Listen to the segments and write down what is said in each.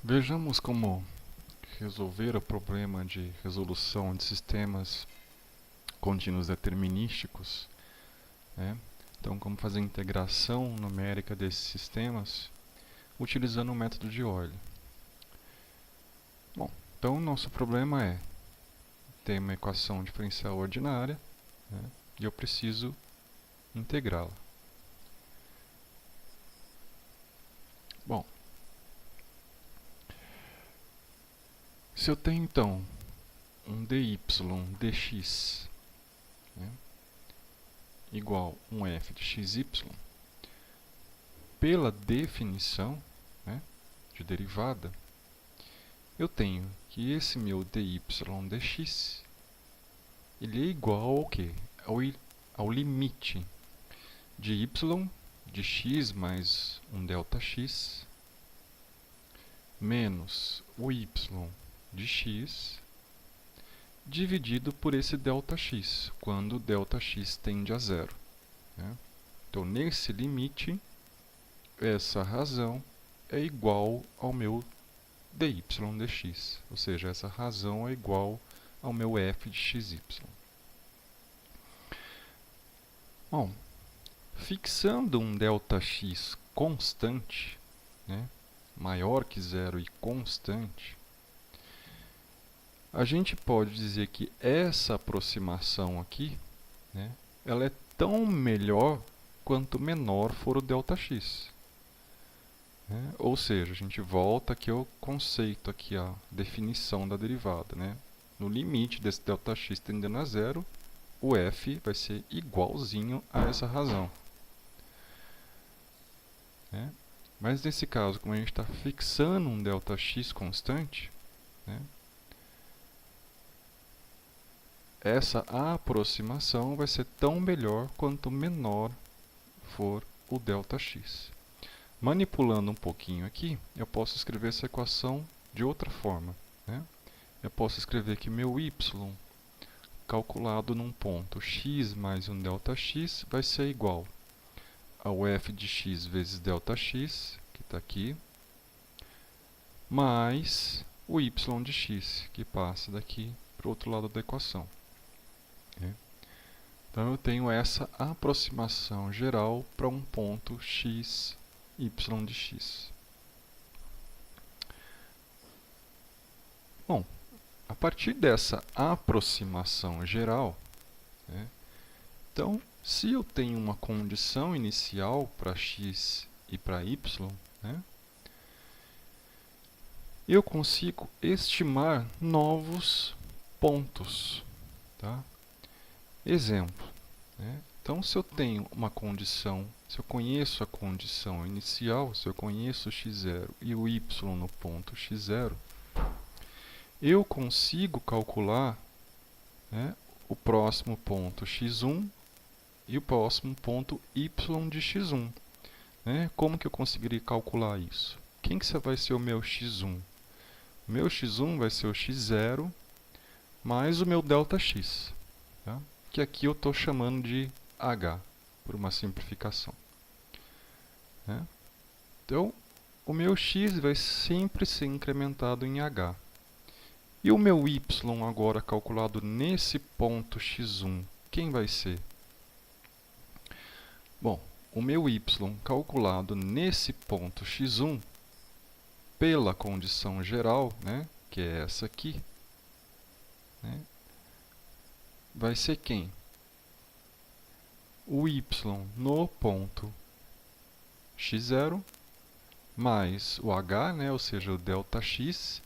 Vejamos como resolver o problema de resolução de sistemas contínuos determinísticos, né? Então, como fazer a integração numérica desses sistemas utilizando o método de Euler. Bom, então o nosso problema é ter uma equação diferencial ordinária, né? E eu preciso integrá-la. Bom, se eu tenho então um dy dx, né, igual a um f de xy, pela definição, né, de derivada, eu tenho que esse meu dy dx ele é igual ao quê? Ao limite de y de x mais um Δx menos o y de x dividido por esse ΔX, quando ΔX tende a zero, né? Então, nesse limite, essa razão é igual ao meu dy dx, ou seja, essa razão é igual ao meu f de xy. Bom, fixando um ΔX constante, né, maior que zero e constante, a gente pode dizer que essa aproximação aqui, né, ela é tão melhor quanto menor for o ΔX. Né? Ou seja, a gente volta aqui ao conceito, aqui, a definição da derivada. Né? No limite desse ΔX tendendo a zero, o f vai ser igualzinho a essa razão. Né? Mas nesse caso, como a gente está fixando um ΔX constante, né, essa aproximação vai ser tão melhor quanto menor for o ΔX. Manipulando um pouquinho aqui, eu posso escrever essa equação de outra forma. Né? Eu posso escrever que meu y calculado num ponto x mais um ΔX vai ser igual ao f de x vezes ΔX, que está aqui, mais o y de x, que passa daqui para o outro lado da equação. Então, eu tenho essa aproximação geral para um ponto x, y de x. Bom, a partir dessa aproximação geral, né, então, se eu tenho uma condição inicial para x e para y, né, eu consigo estimar novos pontos. Tá? Exemplo, né? Então, se eu tenho uma condição, se eu conheço a condição inicial, se eu conheço o x0 e o y no ponto x0, eu consigo calcular, né, o próximo ponto x1 e o próximo ponto y de x1. Né? Como que eu conseguiria calcular isso? Quem que vai ser o meu x1? O meu x1 vai ser o x0 mais o meu ΔX. Tá? Que aqui eu estou chamando de h, por uma simplificação. Né? Então, o meu x vai sempre ser incrementado em h. E o meu y agora calculado nesse ponto x1, quem vai ser? Bom, o meu y calculado nesse ponto x1, pela condição geral, né, que é essa aqui, né, vai ser quem? O y no ponto x0 mais o h, né, ou seja, o ΔX,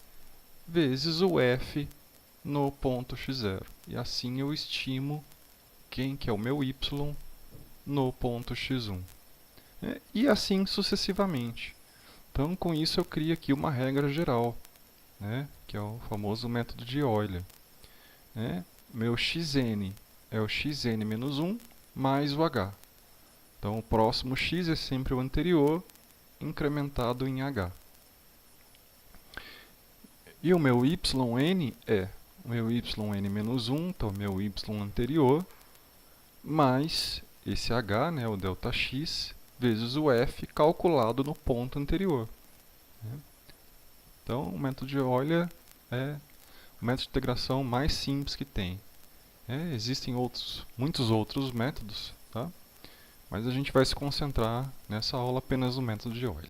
vezes o f no ponto x0. E assim eu estimo quem que é o meu y no ponto x1. E assim sucessivamente. Então, com isso, eu crio aqui uma regra geral, né, que é o famoso método de Euler. Meu xn é o xn menos 1 mais o h. Então, o próximo x é sempre o anterior, incrementado em h. E o meu yn é o meu yn menos 1, então o meu y anterior, mais esse h, né, o ΔX, vezes o f calculado no ponto anterior. Então, o método de Euler é o método de integração mais simples que tem. Existem muitos outros métodos, tá? Mas a gente vai se concentrar nessa aula apenas no método de Euler.